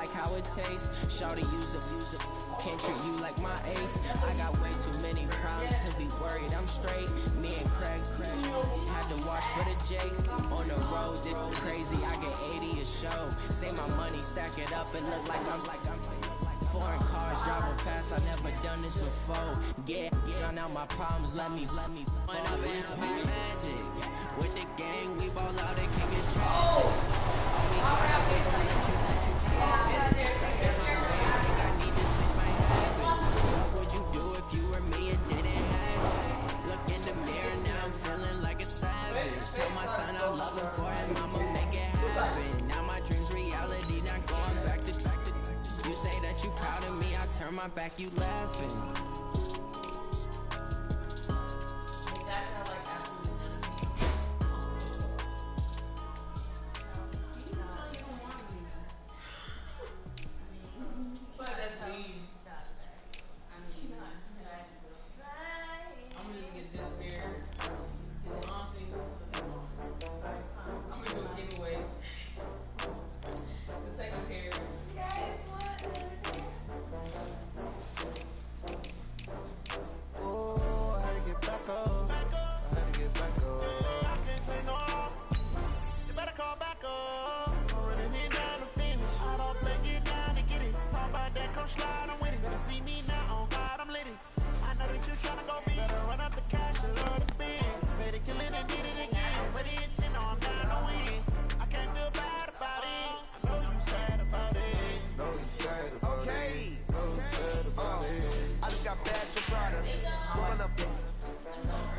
like how it tastes. Shawty use a, can't treat you like my ace. I got way too many problems to be worried I'm straight. Me and Craig had to watch for the Jakes. On the road, this crazy, I get 80 a show. Say my money, stack it up and look like I'm foreign cars, driving fast, I never done this before. Get drown out my problems, let me When I've been up his magic. With the gang, we ball out, it can get tragic. Think I need to change my habits. What would you do if you were me and didn't have it? Look in the mirror, now I'm feeling like a savage. Tell my son I love him for him, I'ma make it happen. Now my dreams reality, not going back to you say that you proud of me, I turn my back, you laughing.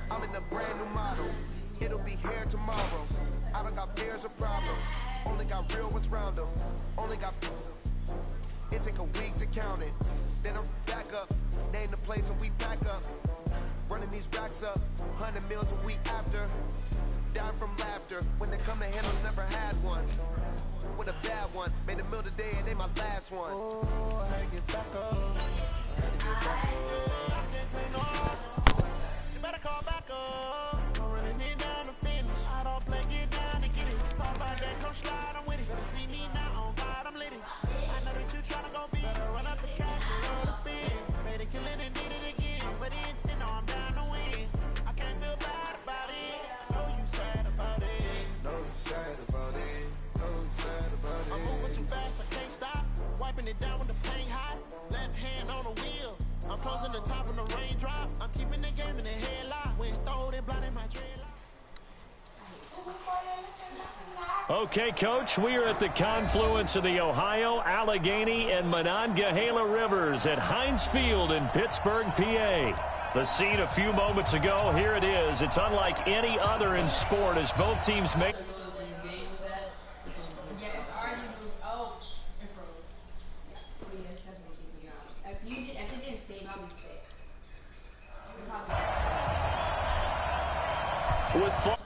I'm in a brand new model. It'll be here tomorrow. I don't got fears or problems. Only got real ones round them. Only got. It take a week to count it. Then I'm back up. Name the place and we pack up. Running these racks up. 100 meals a week after. Down from laughter. When they come to handles, never had one. With a bad one. Made a meal today and they my last one. Oh, I had to get back up. I had to get back up. I can't take no. You better call back up. I'm running it down to finish. I don't play, get down and get it. Talk about that, come slide, I'm with it. Better see me now, on God, I'm lit it. I know that you tryna go big. Better run up the cash and roll the spin. Made it, kill it and did it again. But the intent, no, I'm down to win. I can't feel bad about it. I know you sad about it. Know you sad about it. Know you sad about it. I'm moving too fast, I can't stop. Wiping it down with the paint hot. Left hand on the wheel. I'm closing the top when the raindrop. I'm keeping the game in the headlock. When throw it, blinding my dreadlock. Okay, Coach, we are at the confluence of the Ohio, Allegheny, and Monongahela Rivers at Heinz Field in Pittsburgh, PA. The scene a few moments ago, here it is. It's unlike any other in sport as both teams make... With fun.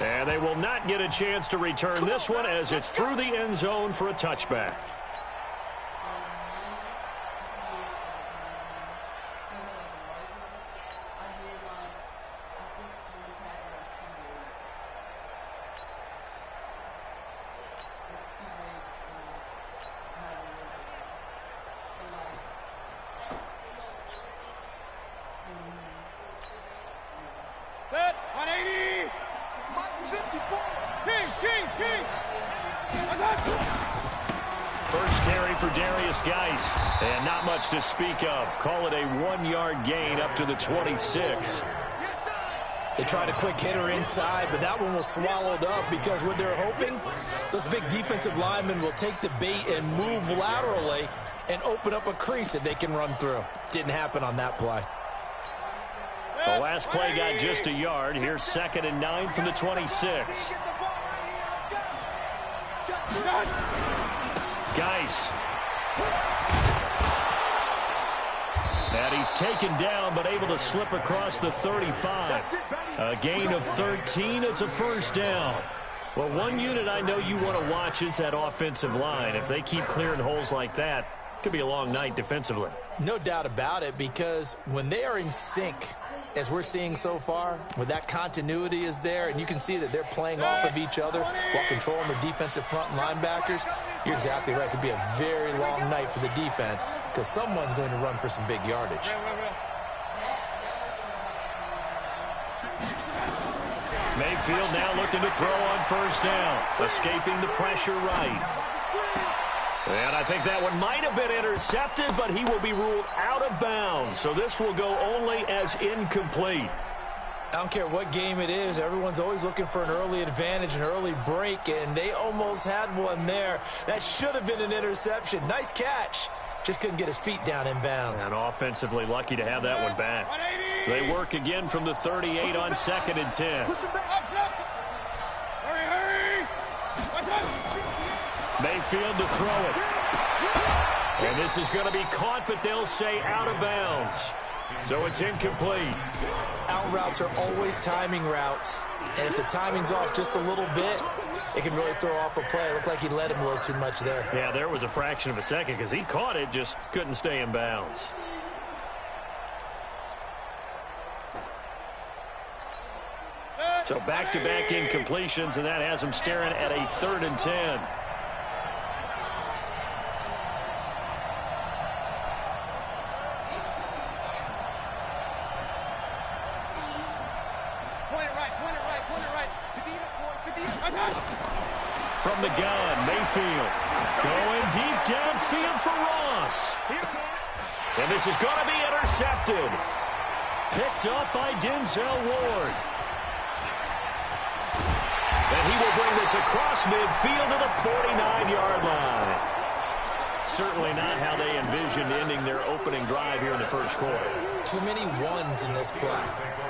And they will not get a chance to return this one as it's through the end zone for a touchback. First carry for Darius Geis, and not much to speak of. Call it a 1-yard gain up to the 26. They tried a quick hitter inside, but that one was swallowed up because what they're hoping, those big defensive linemen will take the bait and move laterally and open up a crease that they can run through. Didn't happen on that play. The last play got just a yard. Here's 2nd and 9 from the 26. Geis. And he's taken down but able to slip across the 35. A gain of 13. It's a first down. Well, one unit I know you want to watch is that offensive line. If they keep clearing holes like that, it could be a long night defensively. No doubt about it, because when they are in sync as we're seeing so far, where that continuity is there, and you can see that they're playing off of each other while controlling the defensive front linebackers, you're exactly right. It could be a very long night for the defense because someone's going to run for some big yardage. Mayfield now looking to throw on first down, escaping the pressure right. And I think that one might have been intercepted, but he will be ruled out of bounds. So this will go only as incomplete. I don't care what game it is. Everyone's always looking for an early advantage, an early break, and they almost had one there. That should have been an interception. Nice catch. Just couldn't get his feet down in bounds. And offensively lucky to have that one back. They work again from the 38 on 2nd and 10. Mayfield to throw it. And this is going to be caught, but they'll say out of bounds. So it's incomplete. Out routes are always timing routes. And if the timing's off just a little bit, it can really throw off a play. It looked like he let him a little too much there. Yeah, there was a fraction of a second because he caught it, just couldn't stay in bounds. So back-to-back incompletions, and that has him staring at a 3rd and 10. From the gun, Mayfield going deep downfield for Ross. And this is going to be intercepted. Picked up by Denzel Ward. And he will bring this across midfield to the 49-yard line. Certainly not how they envisioned ending their opening drive here in the first quarter. Too many ones in this play.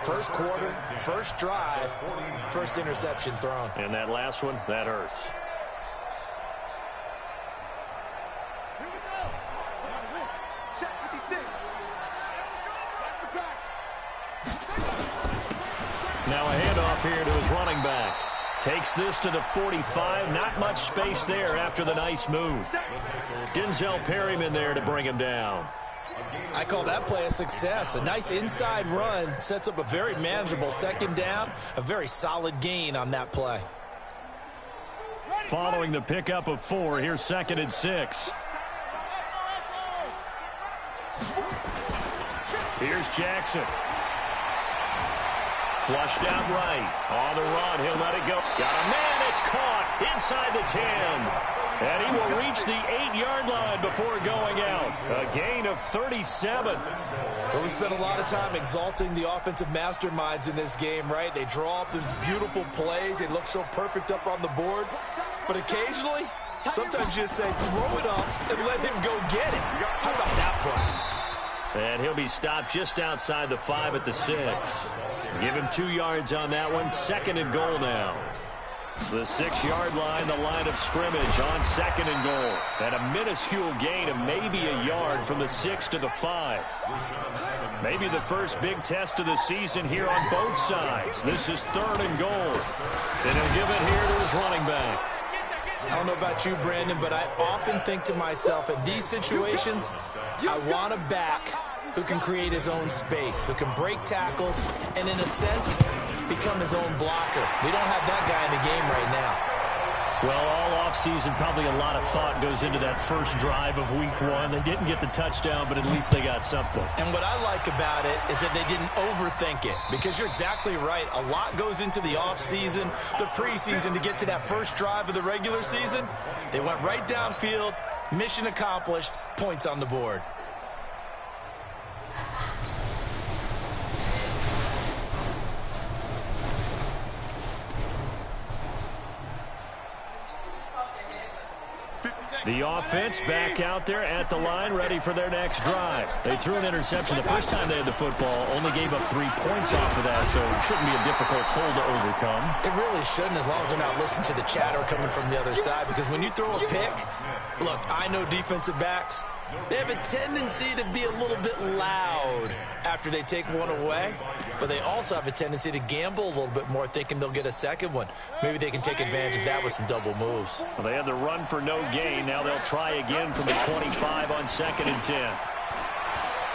First quarter, first drive, first interception thrown. And that last one, that hurts. Now a handoff here to his running back. Takes this to the 45. Not much space there after the nice move. Denzel Perryman there to bring him down. I call that play a success. A nice inside run sets up a very manageable 2nd down. A very solid gain on that play. Following the pickup of 4, here's 2nd and 6. Here's Jackson. Flushed out right. On the run, he'll let it go. Got a man, it's caught inside the 10. And he will reach the 8-yard line before going out. A gain of 37. Well, we spent a lot of time exalting the offensive masterminds in this game, right? They draw up these beautiful plays. They look so perfect up on the board. But occasionally, sometimes you just say, throw it up and let him go get it. How about that play? And he'll be stopped just outside the 5 at the 6. Give him 2 yards on that one. 2nd and goal now. The 6-yard line, the line of scrimmage on 2nd and goal. And a minuscule gain of maybe a yard from the 6 to the 5. Maybe the first big test of the season here on both sides. This is 3rd and goal. And he'll give it here to his running back. I don't know about you, Brandon, but I often think to myself, in these situations, I want a back who can create his own space, who can break tackles, and in a sense, become his own blocker. We don't have that guy in the game right now. Well, all offseason, probably a lot of thought goes into that first drive of week 1. They didn't get the touchdown, but at least they got something. And what I like about it is that they didn't overthink it, because you're exactly right. A lot goes into the offseason, the preseason to get to that first drive of the regular season. They went right downfield, mission accomplished, points on the board. The offense back out there at the line, ready for their next drive. They threw an interception the first time they had the football, only gave up 3 points off of that, so it shouldn't be a difficult hole to overcome. It really shouldn't, as long as they're not listening to the chatter coming from the other side, because when you throw a pick, look, I know defensive backs, they have a tendency to be a little bit loud after they take one away, but they also have a tendency to gamble a little bit more, thinking they'll get a second one. Maybe they can take advantage of that with some double moves. Well, they had the run for no gain. Now they'll try again from the 25 on 2nd and 10.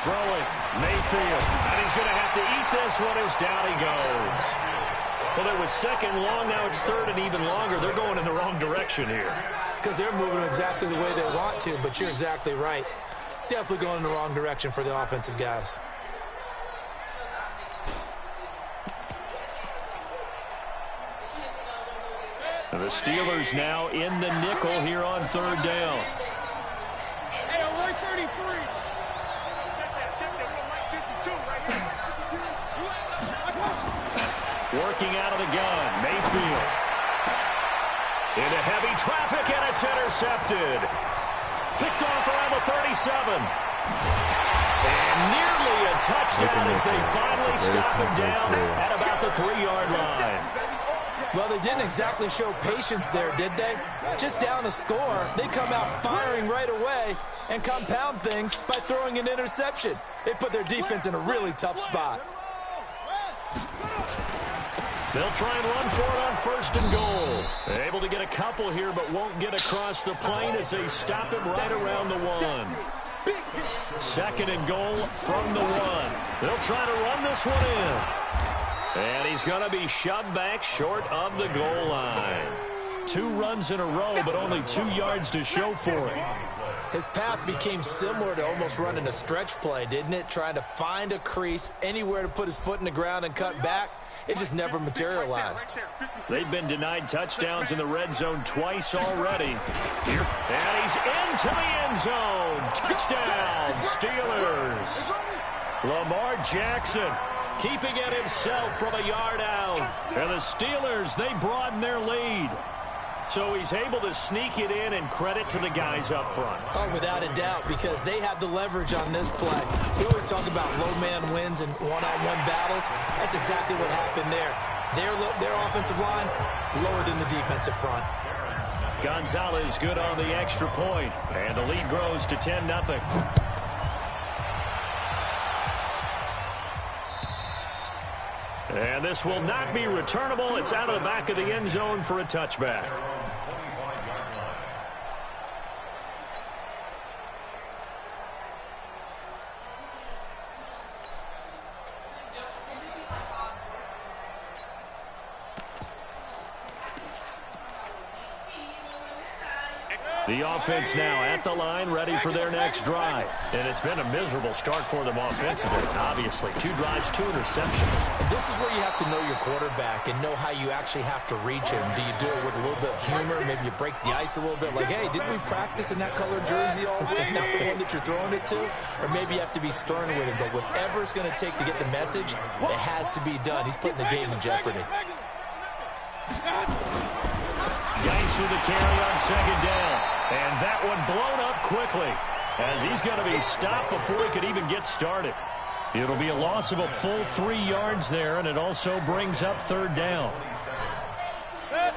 throwing. Mayfield. And he's going to have to eat this one as down he goes. Well, it was second long. Now it's third and even longer. They're going in the wrong direction here. Because they're moving exactly the way they want to, but you're exactly right. Definitely going in the wrong direction for the offensive guys. And the Steelers now in the nickel here on third down. Hey, alert 33. Working out of the gun, Mayfield. Into heavy traffic, and it's intercepted. Picked off around the 37. And nearly a touchdown as they finally stop him down at about the 3-yard line. Well, they didn't exactly show patience there, did they? Just down a score, they come out firing right away and compound things by throwing an interception. They put their defense in a really tough spot. They'll try and run for it on first and goal. They're able to get a couple here, but won't get across the plane as they stop him right around the 1. Second and goal from the 1. They'll try to run this one in. And he's going to be shoved back short of the goal line. 2 runs in a row, but only 2 yards to show for it. His path became similar to almost running a stretch play, didn't it? Trying to find a crease, anywhere to put his foot in the ground and cut back. It just never materialized. They've been denied touchdowns in the red zone twice already. Here, and he's into the end zone. Touchdown, Steelers. Lamar Jackson keeping it himself from a yard out. And the Steelers, they broaden their lead. So he's able to sneak it in, and credit to the guys up front. Oh, without a doubt, because they have the leverage on this play. We always talk about low man wins and one-on-one battles. That's exactly what happened there. Their offensive line lower than the defensive front. Gonzalez good on the extra point, and the lead grows to 10-0. And this will not be returnable. It's out of the back of the end zone for a touchback. The offense now at the line, ready for their next drive. And it's been a miserable start for them offensively, obviously. 2 drives, 2 interceptions. And this is where you have to know your quarterback and know how you actually have to reach him. Do you do it with a little bit of humor? Maybe you break the ice a little bit. Like, hey, didn't we practice in that color jersey all week? Not the one that you're throwing it to? Or maybe you have to be stern with him. But whatever it's going to take to get the message, it has to be done. He's putting the game in jeopardy. Guys with the carry on second down. And that one blown up quickly as he's going to be stopped before he could even get started. It'll be a loss of a full 3 yards there, and it also brings up third down.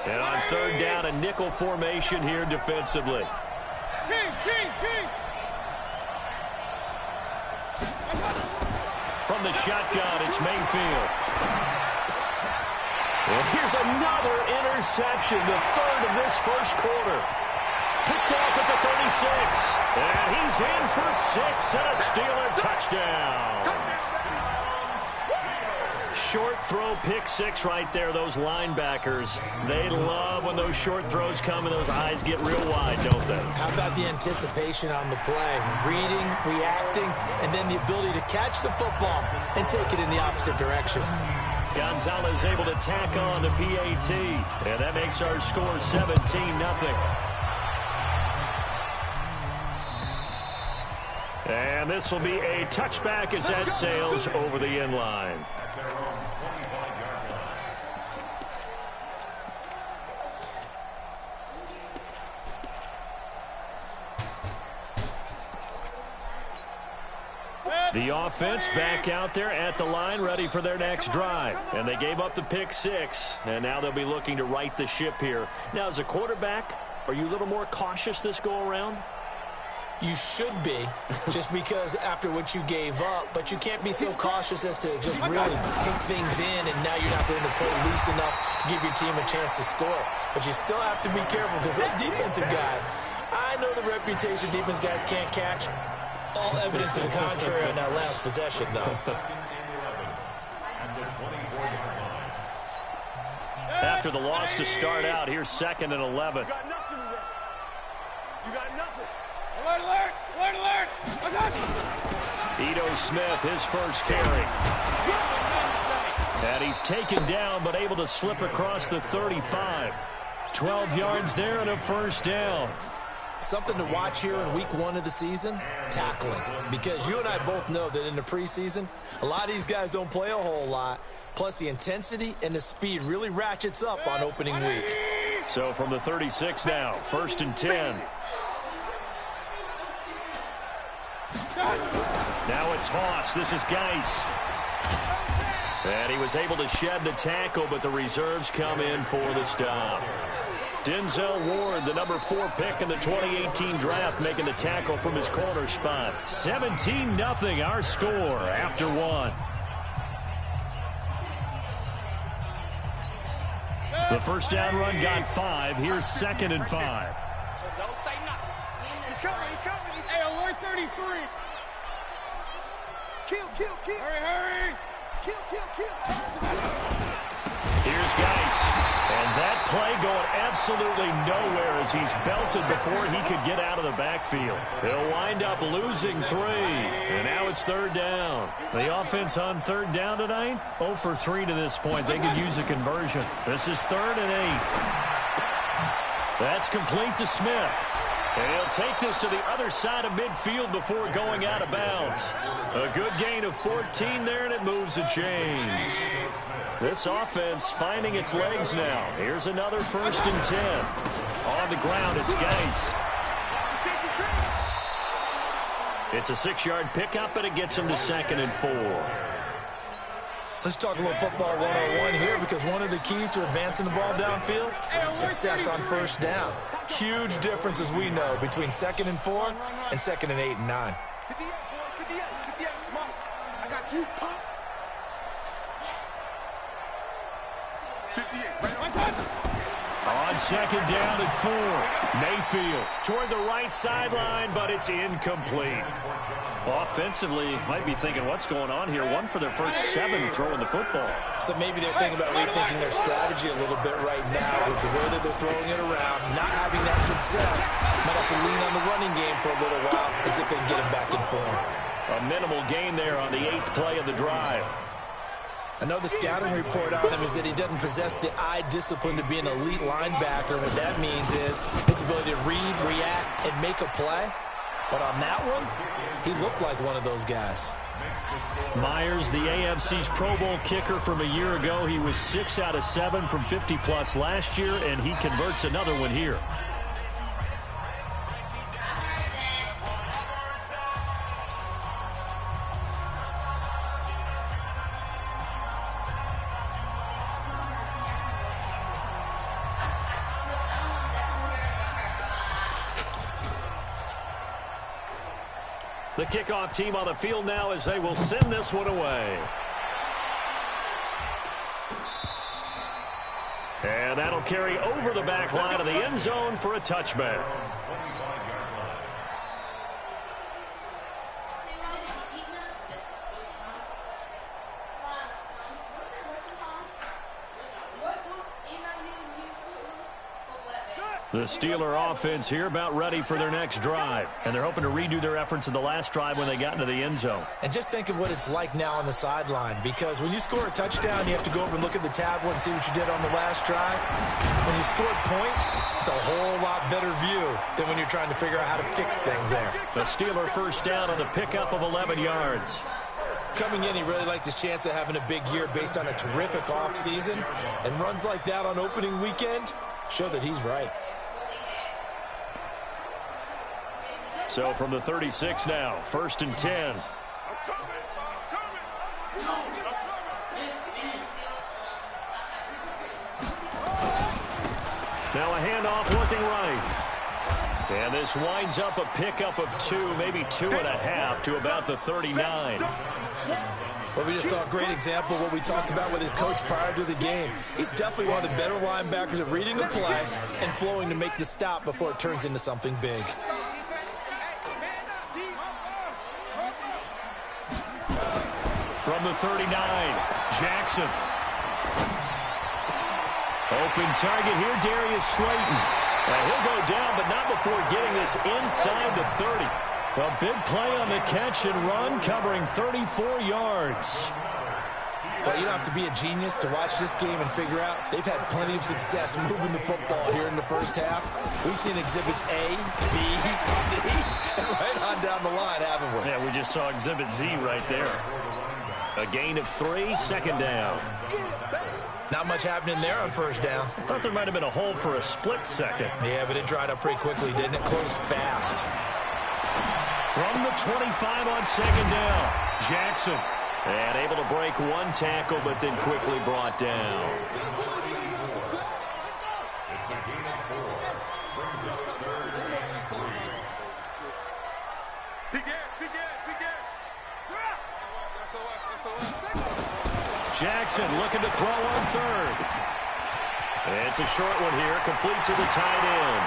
And on third down, a nickel formation here defensively. From the shotgun, it's Mayfield. And here's another interception, the third of this first quarter. Picked off at the 36. And he's in for 6 and a Steeler touchdown. Short throw, pick 6 right there. Those linebackers, they love when those short throws come and those eyes get real wide, don't they? How about the anticipation on the play? Reading, reacting, and then the ability to catch the football and take it in the opposite direction. Gonzalez able to tack on the PAT. And that makes our score 17-0. And this will be a touchback as that sails over the end line. The offense back out there at the line, ready for their next drive. And they gave up the pick 6, and now they'll be looking to right the ship here. Now, as a quarterback, are you a little more cautious this go-around? You should be, just because after what you gave up, but you can't be so cautious as to just really take things in, and now you're not going to play loose enough to give your team a chance to score. But you still have to be careful, because those defensive guys, I know the reputation defense guys can't catch. All evidence to the contrary on that last possession, though. After the loss to start out, here's 2nd and 11. You got nothing today. You got nothing. Alert, alert, alert, alert. I got you. Ito Smith, his first carry. And he's taken down, but able to slip across the 35. 12 yards there and a first down. Something to watch here in week 1 of the season, tackling. Because you and I both know that in the preseason, a lot of these guys don't play a whole lot. Plus, the intensity and the speed really ratchets up on opening week. So from the 36 now, 1st and 10. Now a toss. This is Geis. And he was able to shed the tackle, but the reserves come in for the stop. Denzel Ward, the number 4 pick in the 2018 draft, making the tackle from his corner spot. 17-0 our score after 1. The first down run got 5. Here's 2nd and 5. So don't say nothing. He's coming, he's coming. Hey, alert 33. Kill, kill, kill. Hurry, hurry. Kill, kill, kill. Here's Geis. And that play going absolutely nowhere as he's belted before he could get out of the backfield. They'll wind up losing 3. And now it's 3rd down. The offense on 3rd down tonight, 0 for 3 to this point. They could use a conversion. This is 3rd and 8. That's complete to Smith. And he'll take this to the other side of midfield before going out of bounds. A good gain of 14 there, and it moves the chains. This offense finding its legs now. Here's another 1st and 10. On the ground, it's Geis. It's a 6-yard pickup, but it gets him to 2nd and 4. Let's talk a little football 101 here, because one of the keys to advancing the ball downfield, success on 1st down. Huge difference, as we know, between 2nd and 4 and 2nd and 8 and 9. 58, boy, 58, 58. Come on. I got you, pop. 58. On 2nd down at 4. Mayfield toward the right sideline, but it's incomplete. Offensively, might be thinking, what's going on here? 1 for their first 7 throwing the football. So maybe they're thinking about rethinking their strategy a little bit right now with the way that they're throwing it around, not having that success. Might have to lean on the running game for a little while as if they can get him back in form. A minimal gain there on the 8th play of the drive. Another scouting report on him is that he doesn't possess the eye discipline to be an elite linebacker. What that means is his ability to read, react, and make a play. But on that one, he looked like one of those guys. Myers, the AFC's Pro Bowl kicker from a year ago. He was 6 out of 7 from 50-plus last year, and he converts another one here. The kickoff team on the field now as they will send this one away. And that'll carry over the back line of the end zone for a touchback. The Steeler offense here about ready for their next drive. And they're hoping to redo their efforts in the last drive when they got into the end zone. And just think of what it's like now on the sideline, because when you score a touchdown, you have to go over and look at the tablet and see what you did on the last drive. When you scored points, it's a whole lot better view than when you're trying to figure out how to fix things there. The Steeler first down on the pickup of 11 yards. Coming in, he really liked his chance of having a big year based on a terrific offseason. And runs like that on opening weekend show that he's right. So from the 36 now, 1st and 10. Now a handoff looking right. And this winds up a pickup of 2, maybe 2.5 to about the 39. Well, we just saw a great example of what we talked about with his coach prior to the game. He's definitely one of the better linebackers at reading a play and flowing to make the stop before it turns into something big. from the 39. Jackson. Open target here, Darius Slayton. He'll go down, but not before getting this inside the 30. A big play on the catch and run, covering 34 yards. Well, you don't have to be a genius to watch this game and figure out they've had plenty of success moving the football here in the first half. We've seen exhibits A, B, C, and right on down the line, haven't we? Yeah, we just saw exhibit Z right there. A gain of 3, second down. Not much happening there on first down. I thought there might have been a hole for a split second. Yeah, but it dried up pretty quickly, didn't it? Closed fast. From the 25 on second down, Jackson. And able to break one tackle, but then quickly brought down. Jackson looking to throw on third. It's a short one here, complete to the tight end.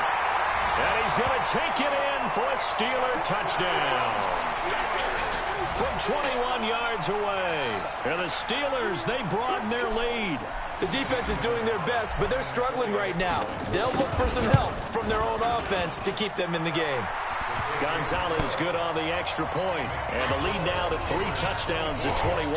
And he's going to take it in for a Steeler touchdown. From 21 yards away. And the Steelers, they broaden their lead. The defense is doing their best, but they're struggling right now. They'll look for some help from their own offense to keep them in the game. Gonzalez good on the extra point. And the lead now to 3 touchdowns at 21.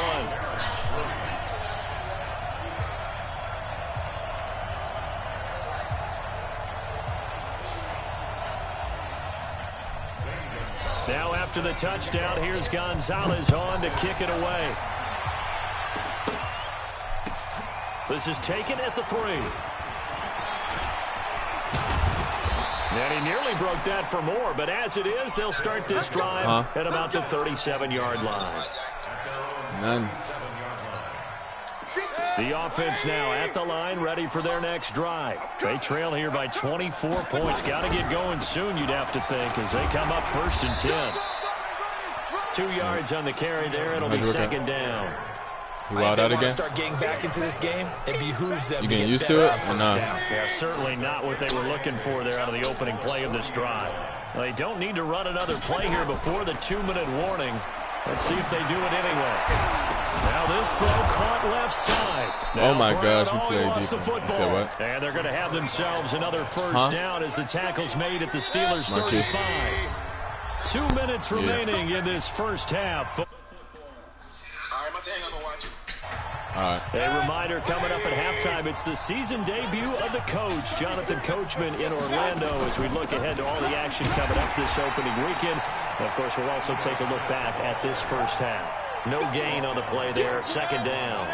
Now after the touchdown, here's Gonzalez on to kick it away. This is taken at the 3. And he nearly broke that for more, but as it is, they'll start this drive at about the 37-yard line. None. The offense now at the line, ready for their next drive. They trail here by 24 points. Got to get going soon, you'd have to think, as they come up 1st and 10. 2 yards on the carry there. It'll be second down. You wild out again? Start getting back into this game. It behooves them. You getting used to it or not? Yeah, certainly not what they were looking for there out of the opening play of this drive. Well, they don't need to run another play here before the 2-minute warning. Let's see if they do it anyway. Now this throw caught left side. Now oh my gosh, we played defense. defense. You said what? And they're going to have themselves another first down as the tackle's made at the Steelers' 35. 2 minutes remaining in this first half. All right. A reminder coming up at halftime, it's the season debut of the coach, Jonathan Coachman, in Orlando, as we look ahead to all the action coming up this opening weekend. And of course, we'll also take a look back at this first half. No gain on the play there, second down.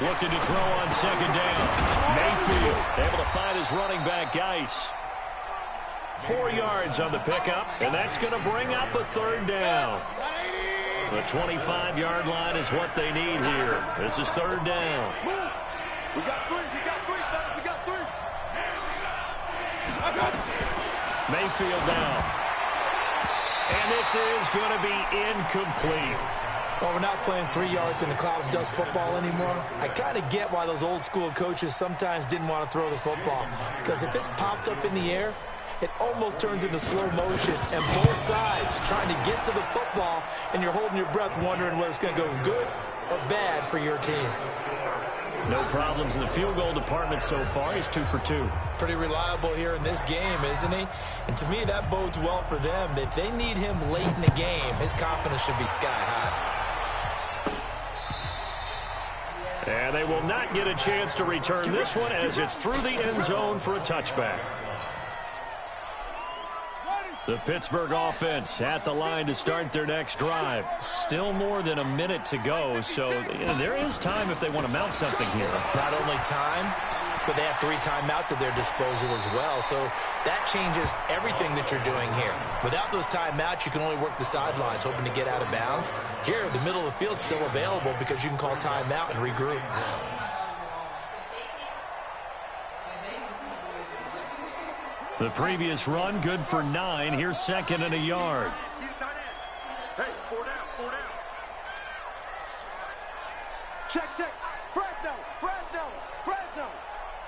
Looking to throw on second down. Mayfield able to find his running back, Geis. 4 yards on the pickup, and that's going to bring up a third down. The 25-yard line is what they need here. This is third down. We got 3. We got 3. Mayfield now. And this is going to be incomplete. Well, we're not playing 3 yards in a cloud of dust football anymore. I kind of get why those old school coaches sometimes didn't want to throw the football. Because if it's popped up in the air, it almost turns into slow motion. And both sides trying to get to the football, and you're holding your breath wondering whether it's going to go good or bad for your team. No problems in the field goal department so far. He's 2 for 2. Pretty reliable here in this game, isn't he? And to me, that bodes well for them. If they need him late in the game, his confidence should be sky high. And they will not get a chance to return this one as it's through the end zone for a touchback. The Pittsburgh offense at the line to start their next drive. Still more than a minute to go, so there is time if they want to mount something here. Not only time, but they have 3 timeouts at their disposal as well, so that changes everything that you're doing here. Without those timeouts, you can only work the sidelines, hoping to get out of bounds. Here, the middle of the field's still available because you can call timeout and regroup. The previous run, good for 9. Here's second and a yard. Hey, 4 down. Check. Fresno.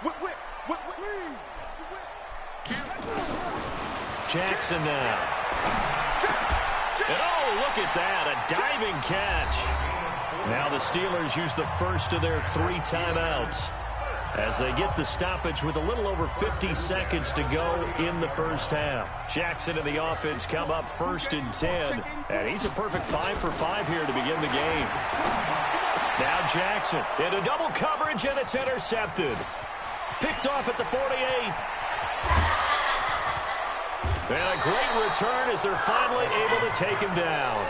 Whip. Jackson now. And oh, look at that, a diving catch. Now the Steelers use the first of their 3 timeouts as they get the stoppage with a little over 50 seconds to go in the first half. Jackson and the offense come up 1st and 10, and he's a perfect 5 for 5 here to begin the game. Now Jackson into double coverage, and it's intercepted. Picked off at the 48. And a great return as they're finally able to take him down.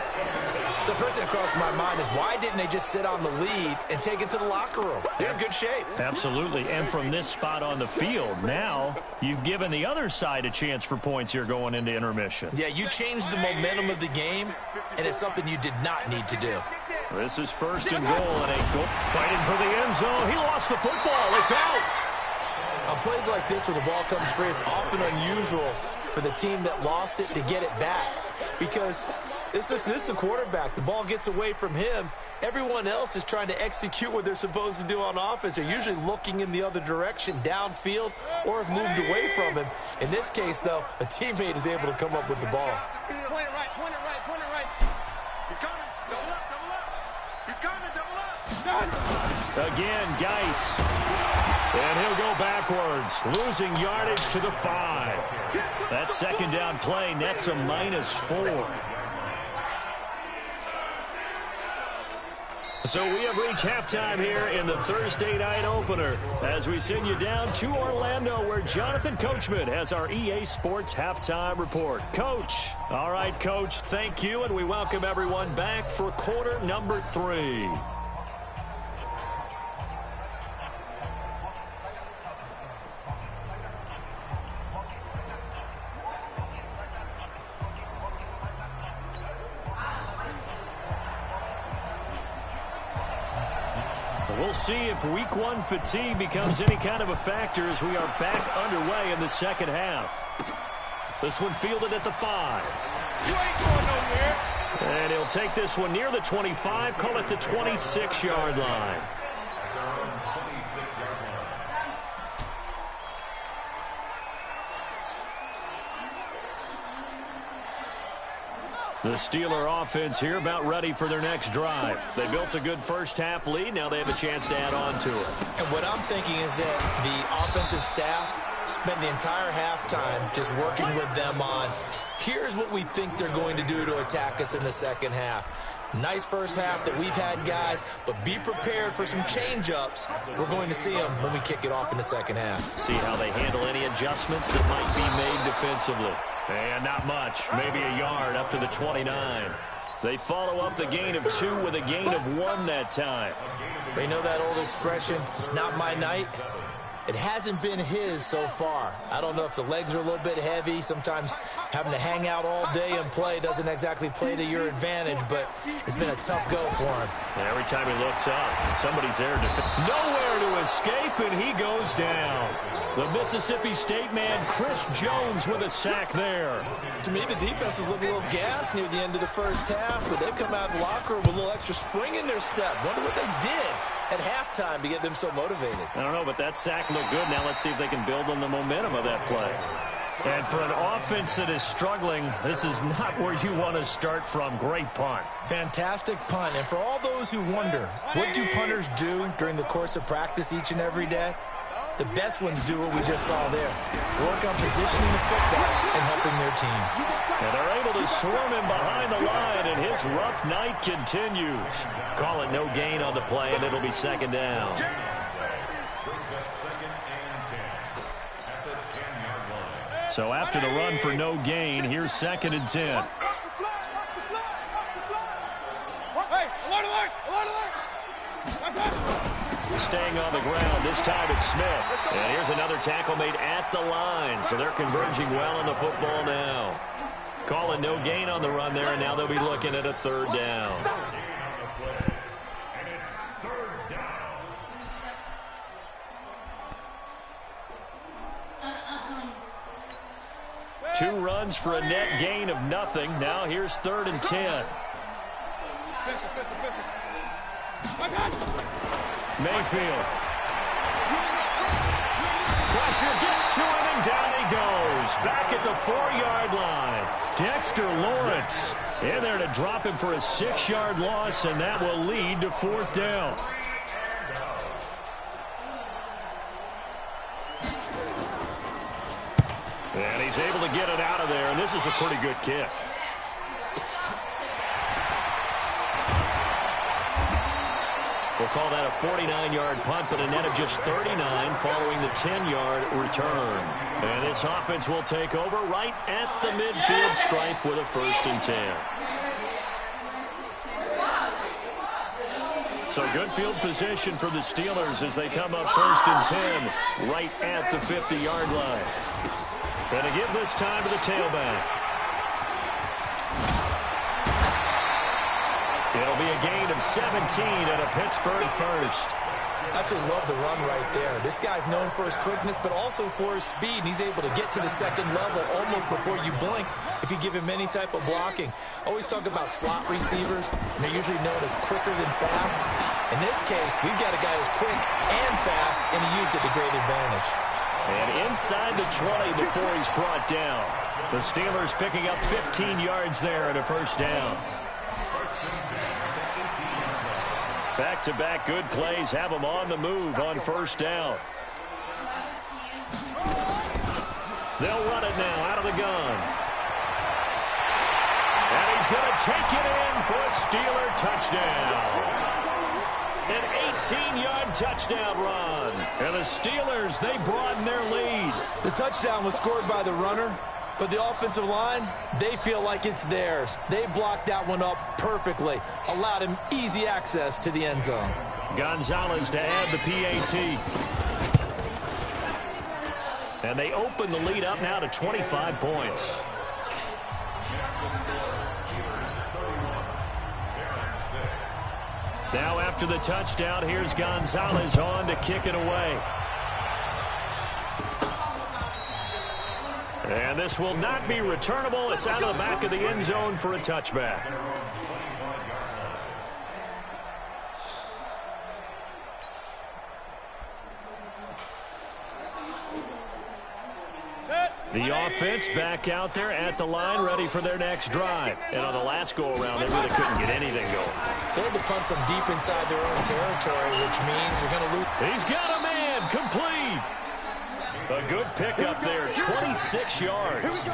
So first thing that crossed my mind is why didn't they just sit on the lead and take it to the locker room? They're in good shape. Absolutely. And from this spot on the field, now you've given the other side a chance for points here going into intermission. Yeah, you changed the momentum of the game, and it's something you did not need to do. This is 1st and goal, and a goal fighting for the end zone. He lost the football. It's out. On plays like this where the ball comes free, it's often unusual for the team that lost it to get it back, because this is the quarterback. The ball gets away from him. Everyone else is trying to execute what they're supposed to do on offense. They're usually looking in the other direction, downfield, or have moved away from him. In this case, though, a teammate is able to come up with the ball. Point it right, point it right, point it right. He's coming. Double up, double up. He's coming, double up. Again, Geis. And he'll go backwards, losing yardage to the 5. That 2nd down play nets a -4. So we have reached halftime here in the Thursday night opener as we send you down to Orlando, where Jonathan Coachman has our EA Sports halftime report. Coach. All right, Coach, thank you, and we welcome everyone back for quarter number 3. We'll see if week 1 fatigue becomes any kind of a factor as we are back underway in the second half. This one fielded at the 5. You ain't going nowhere. And he'll take this one near the 25, call it the 26-yard line. The Steeler offense here about ready for their next drive. They built a good first half lead. Now they have a chance to add on to it. And what I'm thinking is that the offensive staff spent the entire halftime just working with them on, here's what we think they're going to do to attack us in the second half. Nice first half that we've had, guys, but be prepared for some change-ups. We're going to see them when we kick it off in the second half. See how they handle any adjustments that might be made defensively. And not much, maybe a yard up to the 29. They follow up the gain of 2 with a gain of 1 that time. They know that old expression, it's not my night. It hasn't been his so far. I don't know if the legs are a little bit heavy. Sometimes having to hang out all day and play doesn't exactly play to your advantage, but it's been a tough go for him. And every time he looks up, somebody's there to nowhere to escape, and he goes down. The Mississippi State man, Chris Jones, with a sack there. To me, the defense was looking a little gassed near the end of the first half, but they've come out of the locker room with a little extra spring in their step. Wonder what they did at halftime to get them so motivated. I don't know, but that sack looked good. Now let's see if they can build on the momentum of that play. And for an offense that is struggling, this is not where you want to start from. Great punt. Fantastic punt. And for all those who wonder, what do punters do during the course of practice each and every day? The best ones do what we just saw there. Work on positioning the football and helping their team. And they're able to swarm him behind the line, and his rough night continues. Call it no gain on the play, and it'll be 2nd down. So after the run for no gain, here's 2nd and 10. Hey, alert, alert, alert, alert. Staying on the ground, this time it's Smith. And here's another tackle made at the line, so they're converging well on the football now. Calling no gain on the run there, and now they'll be looking at a 3rd down. Two runs for a net gain of nothing. Now here's 3rd and 10. Mayfield. Pressure gets to him, and down he goes. Back at the 4-yard line. Dexter Lawrence In there to drop him for a 6-yard loss, and that will lead to 4th down. And he's able to get it out of there, and this is a pretty good kick. We'll call that a 49-yard punt, but a net of just 39 following the 10-yard return. And this offense will take over right at the midfield stripe with a 1st and 10. So good field position for the Steelers as they come up 1st and 10 right at the 50-yard line. And to give this time to the tailback. It'll be a gain of 17 and a Pittsburgh 1st. I absolutely love the run right there. This guy's known for his quickness, but also for his speed. And he's able to get to the 2nd level almost before you blink if you give him any type of blocking. Always talk about slot receivers, and they're usually known as quicker than fast. In this case, we've got a guy who's quick and fast, and he used it to great advantage. And inside the 20 before he's brought down. The Steelers picking up 15 yards there and a 1st down. Back-to-back good plays have him on the move on 1st down. They'll run it now out of the gun. And he's going to take it in for a Steeler touchdown. An 18-yard touchdown run. And the Steelers, they broaden their lead. The touchdown was scored by the runner, but the offensive line, they feel like it's theirs. They blocked that one up perfectly, allowed him easy access to the end zone. Gonzalez to add the PAT. And they open the lead up now to 25 points. Now after the touchdown, here's Gonzalez on to kick it away. And this will not be returnable. It's out of the back of the end zone for a touchback. The offense back out there at the line, ready for their next drive. And on the last go-around, they really couldn't get anything going. They had to punt from deep inside their own territory, which means they're going to lose. He's got a man, complete. A good pickup there, 26 yards.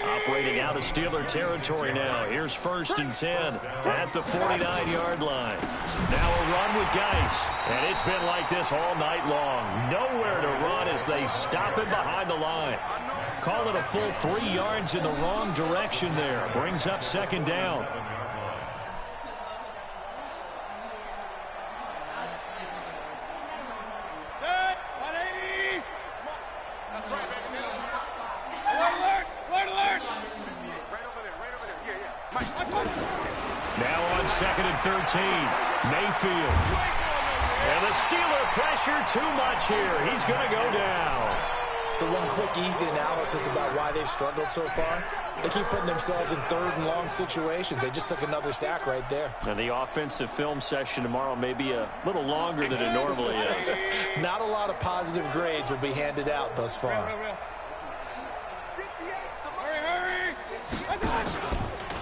Operating out of Steeler territory now. Here's 1st and 10 at the 49-yard line. Now a run with Geis. And it's been like this all night long. Nowhere to run as they stop him behind the line. Call it a full 3 yards in the wrong direction there. Brings up 2nd down. Now on 2nd and 13, Mayfield. And the Steeler pressure too much here. He's going to go down. So one quick, easy analysis about why they've struggled so far. They keep putting themselves in 3rd and long situations. They just took another sack right there. And the offensive film session tomorrow may be a little longer than it normally is. Not a lot of positive grades will be handed out thus far.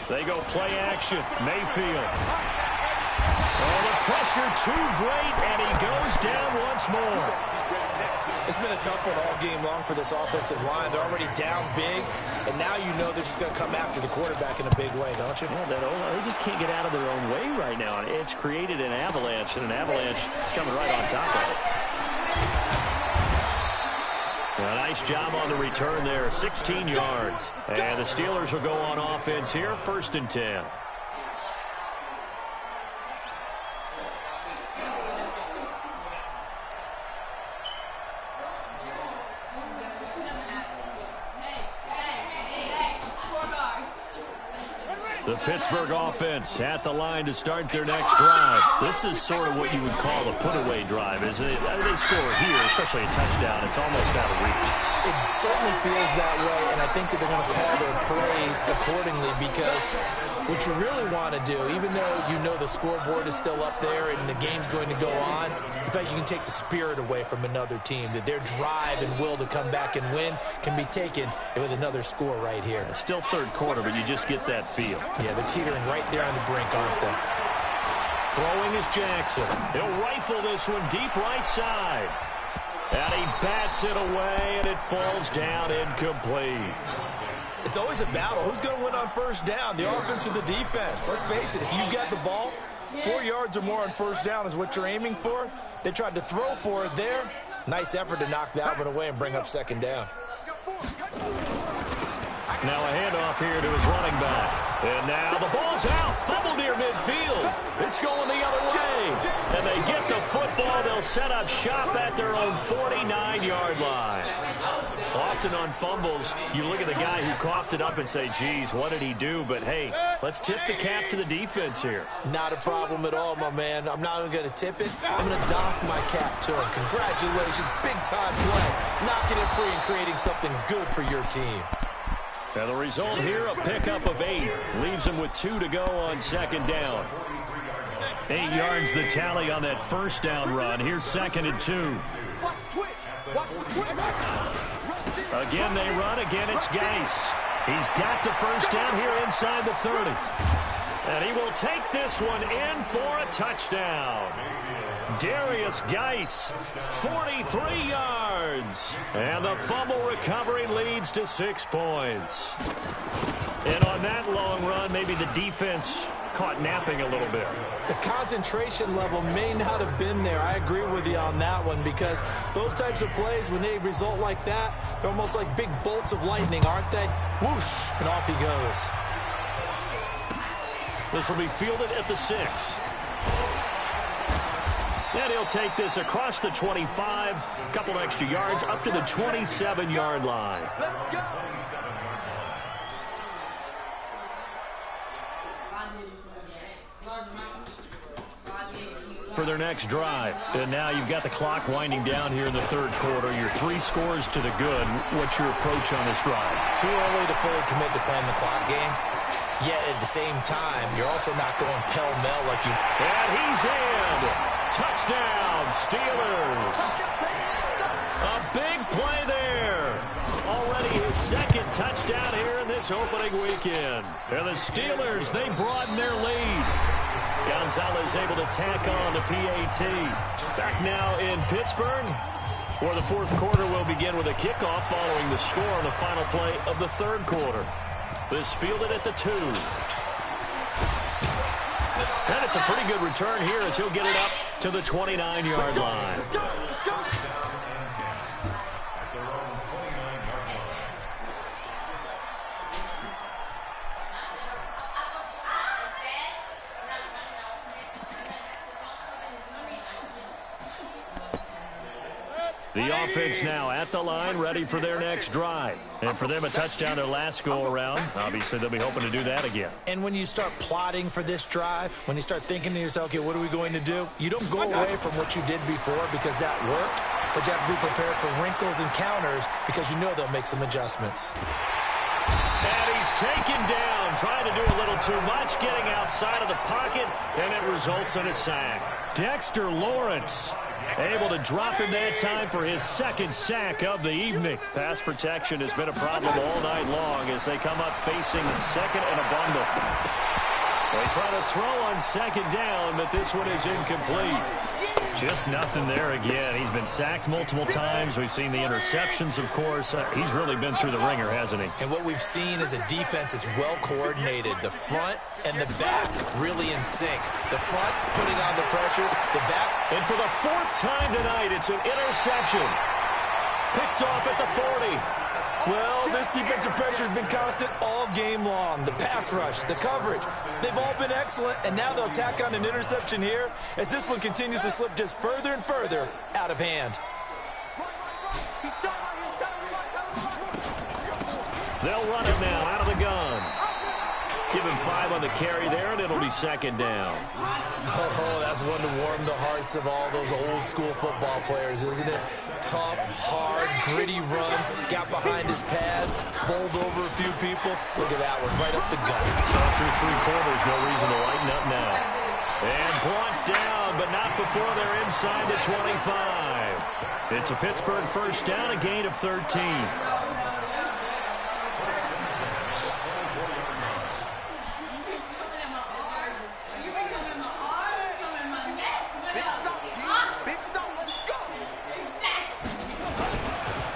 They go play action. Mayfield. Oh, the pressure too great, and he goes down once more. It's been a tough one all game long for this offensive line. They're already down big, and now you know they're just going to come after the quarterback in a big way, don't you? Yeah, they just can't get out of their own way right now. It's created an avalanche, and an avalanche is coming right on top of it. A nice job on the return there, 16 yards. And the Steelers will go on offense here, 1st and 10. The Pittsburgh offense at the line to start their next drive. This is sort of what you would call a put-away drive, isn't it? They score here, especially a touchdown. It's almost out of reach. It certainly feels that way, and I think that they're going to call their plays accordingly because What you really want to do, even though you know the scoreboard is still up there and the game's going to go on, in fact, you can take the spirit away from another team, that their drive and will to come back and win can be taken with another score right here. Still third quarter, but you just get that feel. Yeah, they're teetering right there on the brink, aren't they? Throwing is Jackson. He'll rifle this one deep right side. And he bats it away, and it falls down incomplete. It's always a battle. Who's going to win on first down, the offense or the defense? Let's face it, if you got the ball, 4 yards or more on first down is what you're aiming for. They tried to throw for it there. Nice effort to knock that one away and bring up second down. Now a handoff here to his running back. And now the ball's out. Fumble near midfield. It's going the other way. And they get the football. They'll set up shop at their own 49-yard line. Often on fumbles, you look at the guy who coughed it up and say, geez, what did he do? But, hey, let's tip the cap to the defense here. Not a problem at all, my man. I'm not even going to tip it. I'm going to doff my cap to him. Congratulations. Big-time play. Knocking it free and creating something good for your team. And the result here, a pickup of 8. Leaves him with 2 to go on second down. 8 yards the tally on that first down run. Here's 2nd and 2. Again they run. Again it's Geis. He's got the first down here inside the 30. And he will take this one in for a touchdown. Darius Geis, 43 yards. And the fumble recovery leads to 6 points. And on that long run, maybe the defense caught napping a little bit. The concentration level may not have been there. I agree with you on that one, because those types of plays, when they result like that, they're almost like big bolts of lightning, aren't they? Whoosh, and off he goes. This will be fielded at the 6. And he'll take this across the 25, a couple extra yards, up to the 27-yard line. For their next drive. And now you've got the clock winding down here in the third quarter. Your 3 scores to the good. What's your approach on this drive? Too early to fully commit to playing the clock game. Yet at the same time, you're also not going pell-mell like you... And he's in! Touchdown, Steelers! A big play there! Already his 2nd touchdown here in this opening weekend. And the Steelers, they broaden their lead. Gonzalez able to tack on the PAT. Back now in Pittsburgh, where the fourth quarter will begin with a kickoff following the score on the final play of the third quarter. This fielded at the 2. And it's a pretty good return here as he'll get it up to the 29-yard line. The offense now at the line, ready for their next drive. And for them, a touchdown their last go-around. Obviously, they'll be hoping to do that again. And when you start plotting for this drive, when you start thinking to yourself, okay, what are we going to do? You don't go away from what you did before because that worked, but you have to be prepared for wrinkles and counters because you know they'll make some adjustments. And he's taken down, trying to do a little too much, getting outside of the pocket, and it results in a sack. Dexter Lawrence able to drop him that time for his 2nd sack of the evening. Pass protection has been a problem all night long as they come up facing 2nd and a bundle. They try to throw on 2nd down, but this one is incomplete. Just nothing there again. He's been sacked multiple times. We've seen the interceptions, of course. He's really been through the ringer, hasn't he? And what we've seen is a defense that's well coordinated. The front and the back really in sync. The front putting on the pressure. The back's... And for the 4th time tonight, it's an interception. Picked off at the 40. Well, this defensive pressure has been constant all game long. The pass rush, the coverage, they've all been excellent, and now they'll tack on an interception here as this one continues to slip just further and further out of hand. They'll run it now out of the gun. Give him 5 on the carry there, and it'll be second down. Oh, that's one to warm the hearts of all those old-school football players, isn't it? Tough, hard, gritty run, got behind his pads, bowled over a few people. Look at that one, right up the gut. So through 3 quarters, no reason to lighten up now. And brought down, but not before they're inside the 25. It's a Pittsburgh first down, a gain of 13.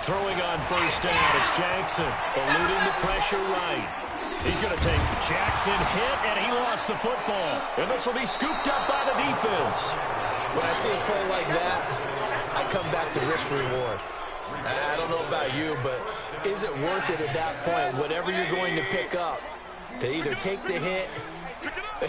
Throwing on first down, it's Jackson, eluding the pressure right. He's going to take Jackson hit, and he lost the football. And this will be scooped up by the defense. When I see a play like that, I come back to risk-reward. I don't know about you, but is it worth it at that point, whatever you're going to pick up, to either take the hit,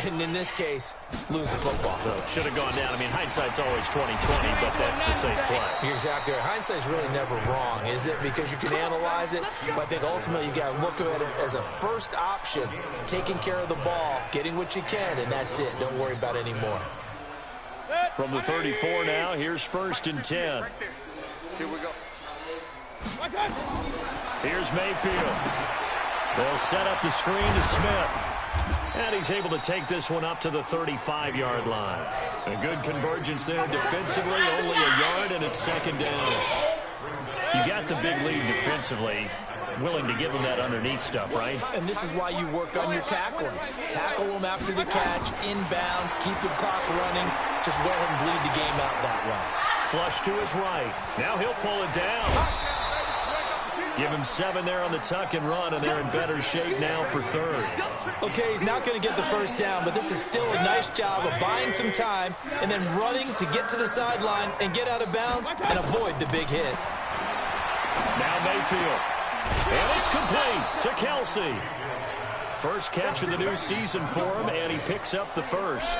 and in this case, lose the football? So should have gone down. I mean, hindsight's always 20/20, but that's the safe play. You're exactly right. Hindsight's really never wrong, is it? Because you can analyze it, but I think ultimately you got to look at it as a first option, taking care of the ball, getting what you can, and that's it. Don't worry about any more. From the 34 now, here's 1st and 10. Here we go. Here's Mayfield. They'll set up the screen to Smith. And he's able to take this one up to the 35-yard line. A good convergence there defensively, only a yard, and it's second down. You got the big lead defensively. Willing to give him that underneath stuff, right? And this is why you work on your tackling. Tackle him after the catch, inbounds, keep the clock running. Just let him bleed the game out that way. Flush to his right. Now he'll pull it down. Give him 7 there on the tuck and run, and they're in better shape now for 3rd. Okay, he's not going to get the first down, but this is still a nice job of buying some time and then running to get to the sideline and get out of bounds and avoid the big hit. Now Mayfield. And it's complete to Kelsey. First catch of the new season for him, and he picks up the first.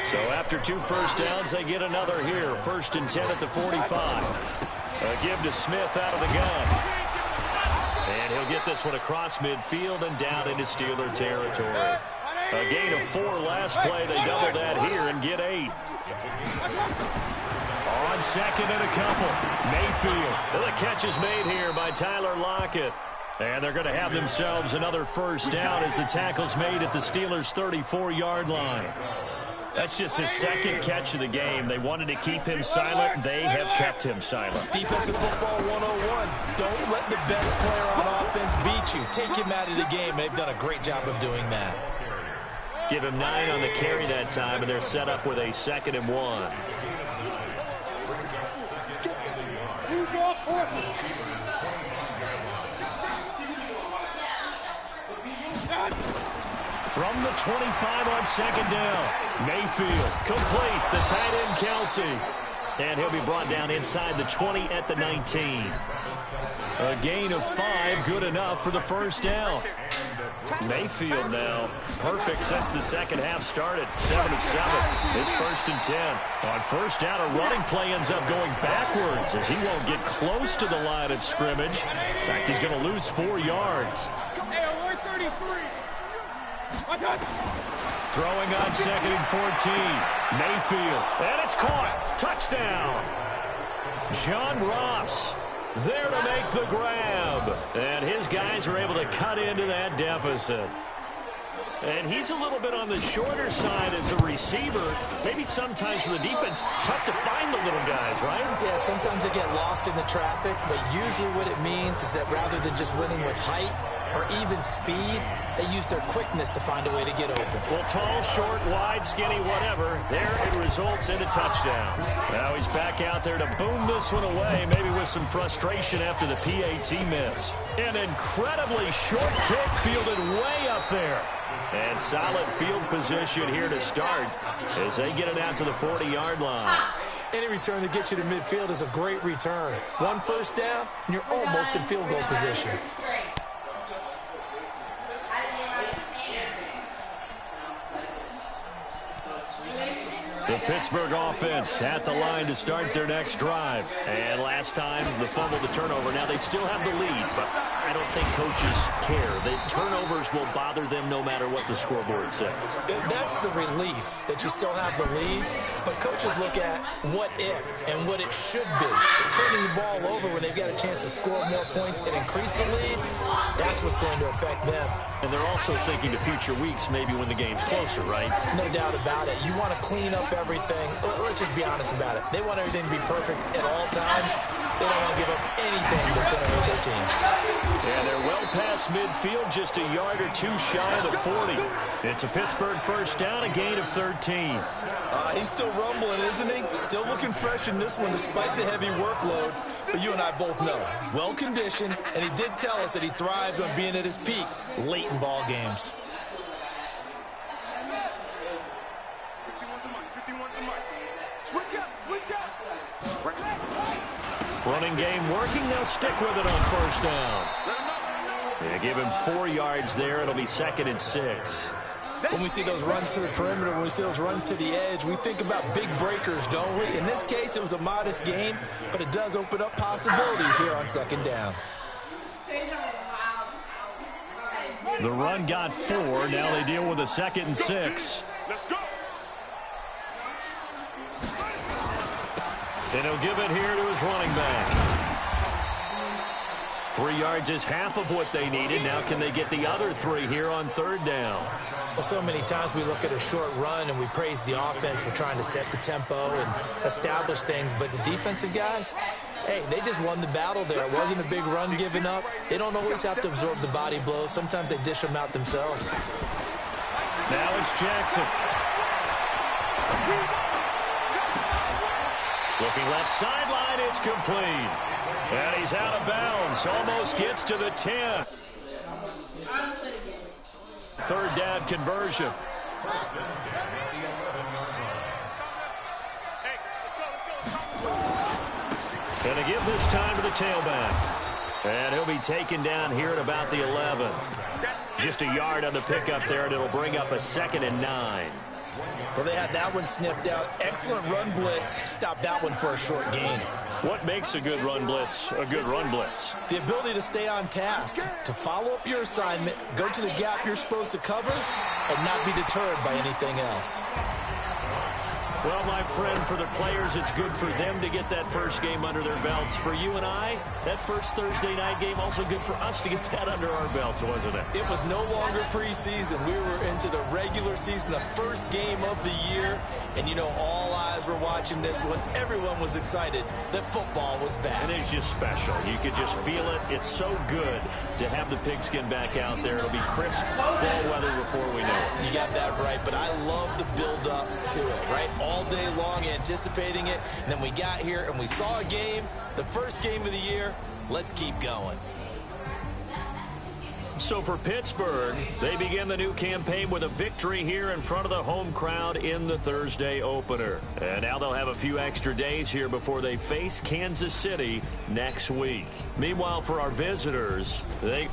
So after 2 first downs, they get another here. 1st and 10 at the 45. A give to Smith out of the gun. And he'll get this one across midfield and down into Steeler territory. A gain of 4 last play. They double that here and get 8. On 2nd and a couple. Mayfield. The catch is made here by Tyler Lockett. And they're going to have themselves another first down as the tackle's made at the Steelers' 34-yard line. That's just his 2nd catch of the game. They wanted to keep him silent. They have kept him silent. Defensive football 101. Don't let the best player on offense beat you. Take him out of the game. They've done a great job of doing that. Give him 9 on the carry that time, and they're set up with a 2nd and 1. From the 25 on 2nd down, Mayfield complete, the tight end Kelsey. And he'll be brought down inside the 20 at the 19. A gain of 5, good enough for the first down. Mayfield now, perfect since the second half started, 7 of 7. It's 1st and 10. On first down, a running play ends up going backwards as he won't get close to the line of scrimmage. In fact, he's going to lose 4 yards. Throwing on 2nd and 14. Mayfield, and it's caught. Touchdown. John Ross there to make the grab. And his guys are able to cut into that deficit. And he's a little bit on the shorter side as a receiver. Maybe sometimes for the defense, tough to find the little guys, right? Yeah, sometimes they get lost in the traffic, but usually what it means is that rather than just winning with height or even speed, they use their quickness to find a way to get open. Well, tall, short, wide, skinny, whatever, there it results in a touchdown. Now he's back out there to boom this one away, maybe with some frustration after the PAT miss. An incredibly short kick fielded way up there. And solid field position here to start as they get it out to the 40-yard line. Any return that gets you to midfield is a great return. 1 first down, and you're almost in field goal position. The Pittsburgh offense at the line to start their next drive. And last time, the fumble, the turnover. Now they still have the lead, but I don't think coaches care. The turnovers will bother them no matter what the scoreboard says. That's the relief that you still have the lead, but coaches look at what if and what it should be. Turning the ball over when they've got a chance to score more points and increase the lead, that's what's going to affect them. And they're also thinking to future weeks, maybe when the game's closer, right? No doubt about it. You want to clean up everything. Let's just be honest about it. They want everything to be perfect at all times. They don't want to give up anything that's going to hurt their team. And they're well past midfield, just a yard or two shy of the 40. It's a Pittsburgh first down, a gain of 13. He's still rumbling, isn't he? Still looking fresh in this one despite the heavy workload. But you and I both know, well-conditioned, and he did tell us that he thrives on being at his peak late in ball games. Switch up, switch up. Running game working. They'll stick with it on first down. They give him 4 yards there. It'll be 2nd and 6. When we see those runs to the perimeter, when we see those runs to the edge, we think about big breakers, don't we? In this case, it was a modest gain, but it does open up possibilities here on 2nd down. The run got 4. Now they deal with a 2nd and 6. Let's go. And he'll give it here to his running back. 3 yards is half of what they needed. Now can they get the other 3 here on 3rd down? Well, so many times we look at a short run and we praise the offense for trying to set the tempo and establish things, but the defensive guys, hey, they just won the battle there. It wasn't a big run given up. They don't always have to absorb the body blows. Sometimes they dish them out themselves. Now it's Jackson. Looking left sideline, it's complete. And he's out of bounds, almost gets to the 10. 3rd down conversion. Gonna give this time to the tailback. And he'll be taken down here at about the 11. Just a yard on the pickup there, and it'll bring up a 2nd and 9. Well, they had that one sniffed out. Excellent run blitz. Stopped that one for a short gain. What makes a good run blitz a good run blitz? The ability to stay on task, to follow up your assignment, go to the gap you're supposed to cover, and not be deterred by anything else. Well, my friend, for the players, it's good for them to get that first game under their belts. For you and I, that first Thursday night game, also good for us to get that under our belts, wasn't it? It was no longer preseason. We were into the regular season, the first game of the year. And, you know, all eyes were watching this one. Everyone was excited that football was back. And it's just special. You could just feel it. It's so good to have the pigskin back out there. It'll be crisp fall weather before we know it. You got that right, but I love the build-up to it, right? All day long anticipating it, and then we got here and we saw a game, the first game of the year. Let's keep going. So for Pittsburgh, they begin the new campaign with a victory here in front of the home crowd in the Thursday opener. And now they'll have a few extra days here before they face Kansas City next week. Meanwhile, for our visitors, they